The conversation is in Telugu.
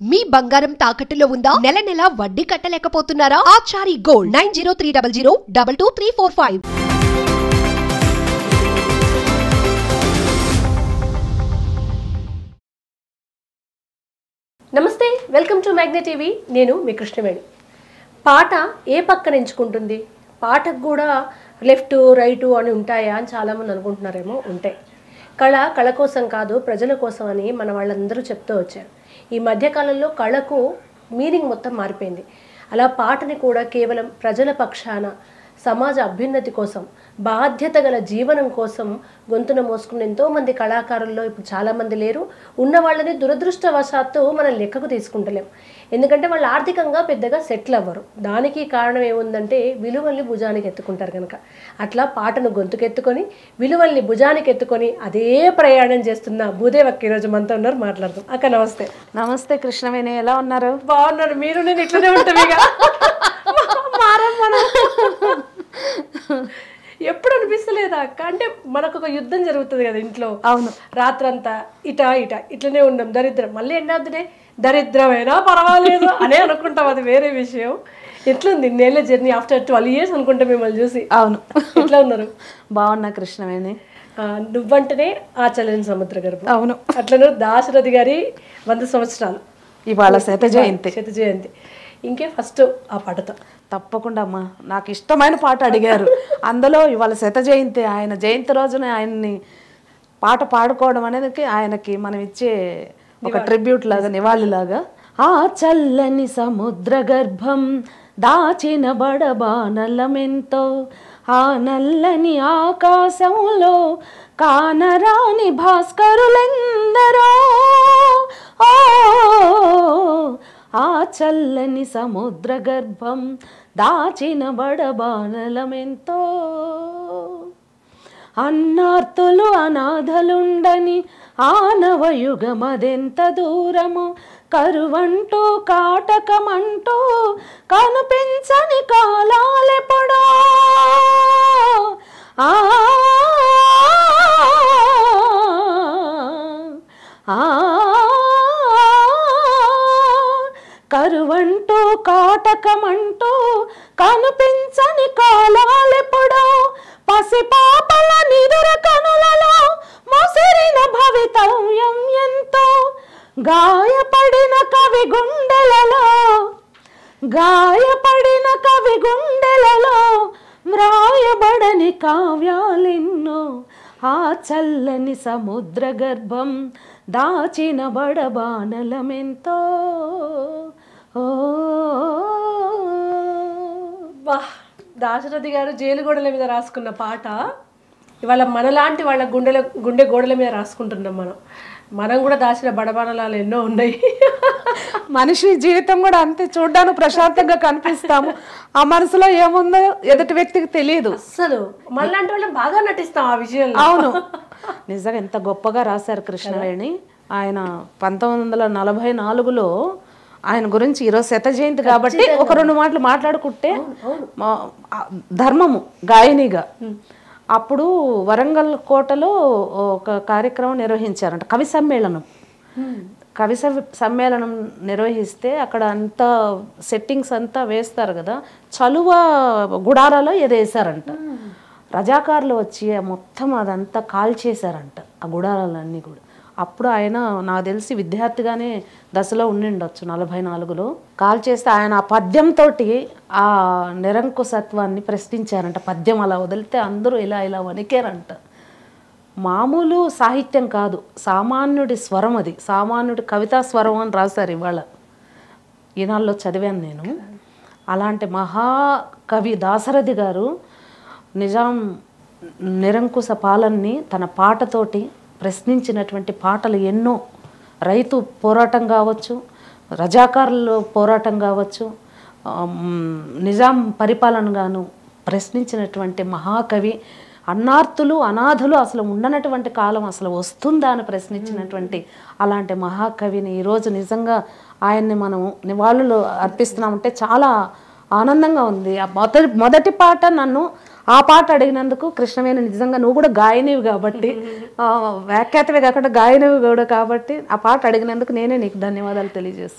మీ బంగారం తాకట్టులో ఉందా? నెల నెల వడ్డీ కట్టలేకపోతున్నారా? ఆచారి గోల్డ్ 9030022345. నమస్తే, వెల్కమ్ టు మ్యాగ్నెట్ టీవీ. నేను మీ కృష్ణవేణి. పాట ఏ పక్కన ఎంచుకుంటుంది? పాటకు కూడా లెఫ్ట్ రైటు అని ఉంటాయా అని చాలామంది అనుకుంటున్నారేమో. ఉంటాయి. కళ కోసం కాదు, ప్రజల కోసం అని మన వాళ్ళందరూ చెప్తూ వచ్చారు. ఈ మధ్యకాలంలో కళకు మీనింగ్ మొత్తం మారిపోయింది. అలా పాటని కూడా కేవలం ప్రజల పక్షాన, సమాజ అభ్యున్నతి కోసం, బాధ్యత గల జీవనం కోసం గొంతున మోసుకున్న ఎంతోమంది కళాకారుల్లో ఇప్పుడు చాలామంది లేరు. ఉన్న వాళ్ళని దురదృష్టవశాత్తు మనం లెక్కకు తీసుకుంటలేం. ఎందుకంటే వాళ్ళు ఆర్థికంగా పెద్దగా సెటిల్ అవ్వరు. దానికి కారణం ఏముందంటే విలువల్ని భుజానికి ఎత్తుకుంటారు కనుక. అట్లా పాటను గొంతుకెత్తుకొని, విలువల్ని భుజానికి ఎత్తుకొని అదే ప్రయాణం చేస్తున్న భూదేవక్క ఈరోజు మనతో ఉన్నారు. మాట్లాడదాం. అక్క నమస్తే. నమస్తే కృష్ణవేణి, ఎలా ఉన్నారు? బాగున్నారు. మీరు నేను ఇట్లనే ఉంటాం. ఇక ఎప్పుడు అనిపిస్తలేదా అక్క? అంటే మనకు ఒక యుద్ధం జరుగుతుంది కదా ఇంట్లో. అవును. రాత్రంతా ఇట్లనే ఉన్నాం. దరిద్రం మళ్ళీ ఎండాదినే దరిద్రమైనా పర్వాలేదు అనే అనుకుంటాం. అది వేరే విషయం. ఎట్లుంది ఇన్నేళ్ళ జర్నీ ఆఫ్టర్ 12 years అనుకుంటా మిమ్మల్ని చూసి. అవును. ఎట్లా ఉన్నారు? బాగున్నా కృష్ణవేణి. నువ్వంటేనే ఆచలని సముద్ర గర్భం. అవును. అట్లనే దాశరథి గారి 100 సంవత్సరాలు ఇవాళ శత జయంతి. ఇంకే ఫస్ట్ ఆ పాటతో తప్పకుండా అమ్మా, నాకు ఇష్టమైన పాట అడిగారు. అందులో ఇవాళ శత జయంతి, ఆయన జయంతి రోజున ఆయన్ని పాట పాడుకోవడం అనేది ఆయనకి మనం ఇచ్చే ఒక ట్రిబ్యూట్ లాగా, నివాళిలాగా. ఆ చల్లని సముద్ర గర్భం దాచిన బడబానలమెంతో, ఆ నల్లని ఆకాశంలో కానరాని భాస్కరులెందరో, ఆ చల్లని సముద్ర గర్భం దాచిన బడబానలమెంతో, అన్నార్తులు అనాథలుండని ఆనవయుగమదెంత దూరము, కరువంటూ కాటకమంటూ కనిపించని కాలాలెప్పుడో, కరువంటూ కాటకమంటూ కనిపించని కాలాలెప్పుడో, పసిపాపల నిదుర కనులలో ముసిరిన భవితవ్యం ఎంతో, గాయపడిన కవి గుండెలలో మ్రాయబడని కావ్యాలెన్నో, ఆ చల్లని సముద్ర గర్భం దాచిన బడబానలమెంతో. దాశరథి గారు జైలు గోడల మీద రాసుకున్న పాట ఇవాళ మనలాంటి వాళ్ళ గుండె గోడల మీద రాసుకుంటున్నాం. మనం కూడా దాచిన బడబానలాలు ఎన్నో ఉన్నాయి. మనిషి జీవితం కూడా అంతే, చూడ్డానికి ప్రశాంతంగా కనిపిస్తాము, ఆ మనసులో ఏముందో ఎదుటి వ్యక్తికి తెలియదు. అసలు మనలాంటి వాళ్ళం బాగా నటిస్తాం ఆ విషయంలో. అవును, నిజంగా ఎంత గొప్పగా రాశారు కృష్ణవేణి. ఆయన 1944లో ఆయన గురించి, ఈరోజు శత జయంతి కాబట్టి ఒక 2 మాటలు మాట్లాడుకుంటే, ధర్మము గాయనిగా అప్పుడు వరంగల్ కోటలో ఒక కార్యక్రమం నిర్వహించారంట, కవి సమ్మేళనం నిర్వహిస్తే అక్కడ అంతా సెట్టింగ్స్ అంతా వేస్తారు కదా, చలువ గుడారాలో ఏదో వేసారంట. రజాకారులు వచ్చి మొత్తం అదంతా కాల్చేశారంట, ఆ గుడారాలన్నీ కూడా. అప్పుడు ఆయన నాకు తెలిసి విద్యార్థిగానే దశలో ఉండిండొచ్చు, 44లో కాల్చేస్తే ఆయన ఆ పద్యంతో ఆ నిరంకుశత్వాన్ని ప్రశ్నించారంట. పద్యం అలా వదిలితే అందరూ ఇలా వణికారంట. మామూలు సాహిత్యం కాదు, సామాన్యుడి స్వరం, అది సామాన్యుడి కవితా స్వరం అని రాశారు. ఇవాళ ఈనాళ్ళలో చదివాను నేను. అలాంటి మహాకవి దాశరథి గారు నిజాం నిరంకుశ పాలనని తన పాటతోటి ప్రశ్నించినటువంటి పాటలు ఎన్నో. రైతు పోరాటం కావచ్చు, రజాకారుల పోరాటం కావచ్చు, నిజాం పరిపాలనగాను ప్రశ్నించినటువంటి మహాకవి. అన్నార్తులు అనాథులు అసలు ఉండనటువంటి కాలం అసలు వస్తుందా అని ప్రశ్నించినటువంటి అలాంటి మహాకవిని ఈరోజు నిజంగా ఆయన్ని మనం నివాళులు అర్పిస్తున్నామంటే చాలా ఆనందంగా ఉంది. ఆ మొదటి పాట నన్ను ఆ పాట అడిగినందుకు కృష్ణవేణి, నిజంగా నువ్వు కూడా గాయనివి కాబట్టి, వ్యాఖ్యాతవే కాకుండా గాయనివి కూడా కాబట్టి ఆ పాట అడిగినందుకు నేనే నీకు ధన్యవాదాలు తెలియజేస్తాను.